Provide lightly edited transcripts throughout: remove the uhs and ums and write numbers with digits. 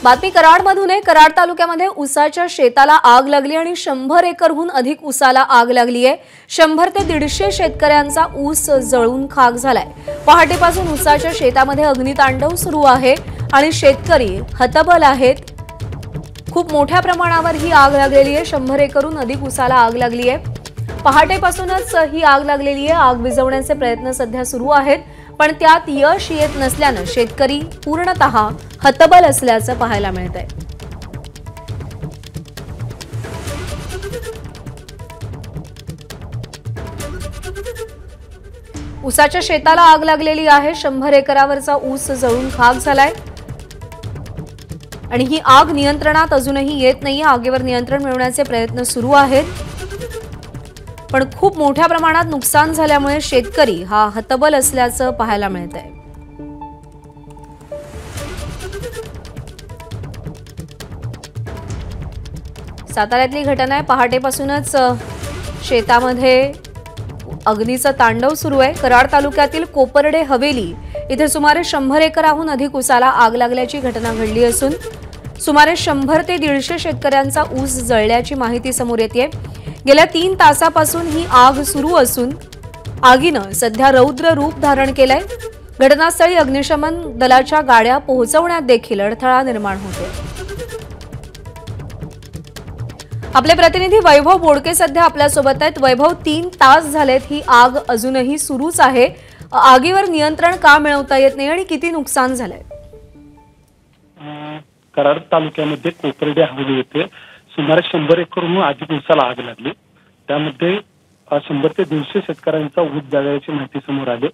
बातमी कराडमधून आहे। कराड तालुक्यामध्ये ऊसाच्या शेताला आग लागली आणि 100 एकरहून अधिक ऊसाला आग लागली आहे। 100 ते 150 शेतकऱ्यांचा ऊस जळून खाक झालाय। पहाटेपासून ऊसाच्या शेतामध्ये अग्नितांडव सुरू आहे आणि शेतकरी हतबल आहेत। खूप मोठ्या प्रमाणावर ही आग लागलेली आहे। 100 एकरहून अधिक ऊसाला आग लागली आहे। पहाटेपासूनच ही आग लागलेली आहे। आग विझवण्याचे प्रयत्न सध्या सुरू आहेत, पण त्यात यश येत नसल्याने शेतकरी पूर्णतः हतबल असल्याचं पाहायला मिळतंय। ऊसाच्या शेताला आग लागलेली आहे। 100 एकरावरचा ऊस जळून खाक झालाय आणि ही आग नियंत्रणात अजूनही येत नाही। आगीवर नियंत्रण मिळवण्याचे प्रयत्न सुरू आहेत, पण खूप मोठ्या प्रमाणात नुकसान झाल्यामुळे शेतकरी हा हतबल असल्याचं पाहायला मिळतंय। साताऱ्यातली घटना आहे। पहाटेपासूनच शेतामध्ये अग्नीचं तांडव सुरू आहे। कराड तालुक्यातील कोपर्डे हवेली इथे सुमारे 100 एकराहून अधिक ऊसाला आग लागल्याची घटना घडली असून सुमारे 100 ते 150 शेतकऱ्यांचा ऊस जळल्याची माहिती समोर येते। गेल्या 3 तासापासून ही आग सुरू असून आगीनं सध्या रौद्र रूप धारण केलंय। घटनास्थळी अग्निशमन दलाच्या गाड्या पोहोचवण्यात देखील अडथळा निर्माण होतोय। आपले प्रतिनिधी वैभव बोडके सध्या आपल्या सोबत आहेत। वैभव, 3 तास झालेत ही आग अजूनही सुरूच आहे। आगीवर नियंत्रण का मिळवता येत नाही आणि किती नुकसान झालंय? कराड तालुक्यामध्ये कोपर्डे हवेली येथे सुमारे 100 एकरहून अधिक ऊसाला आग लागली। त्यामध्ये 100 ते 150 शेतकऱ्यांचा ऊस जळल्याची माहिती समोर आली।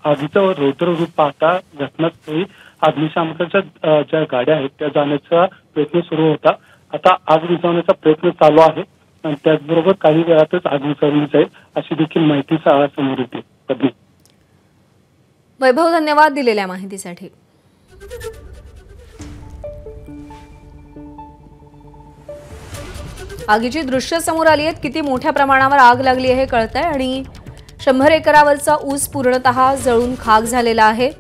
आगीचं रौद्र रूप पाहता घटनास्थळी अग्निशामकाच्या ज्या गाड्या आहेत त्या जाण्याचा प्रयत्न सुरू होता। आता आग विझवण्याचा प्रयत्न चालू आहे आणि त्याचबरोबर काही वेळातच आग विझवली जाईल अशी देखील माहिती समोर येते। पद्मी, वैभव, धन्यवाद दिलेल्या माहितीसाठी। आगीची दृश्य समोर आली आहेत। किती मोठ्या प्रमाणावर आग लागली आहे कळतंय आणि 100 एकरावरचा ऊस पूर्णतः जळून खाक झालेला आहे।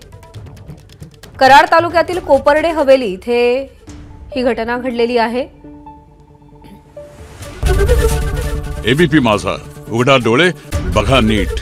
कराड तालुक्यातील कोपर्डे हवेली इथे ही घटना घडलेली आहे। एबीपी माझा, उघडा डोळे बघा नीट।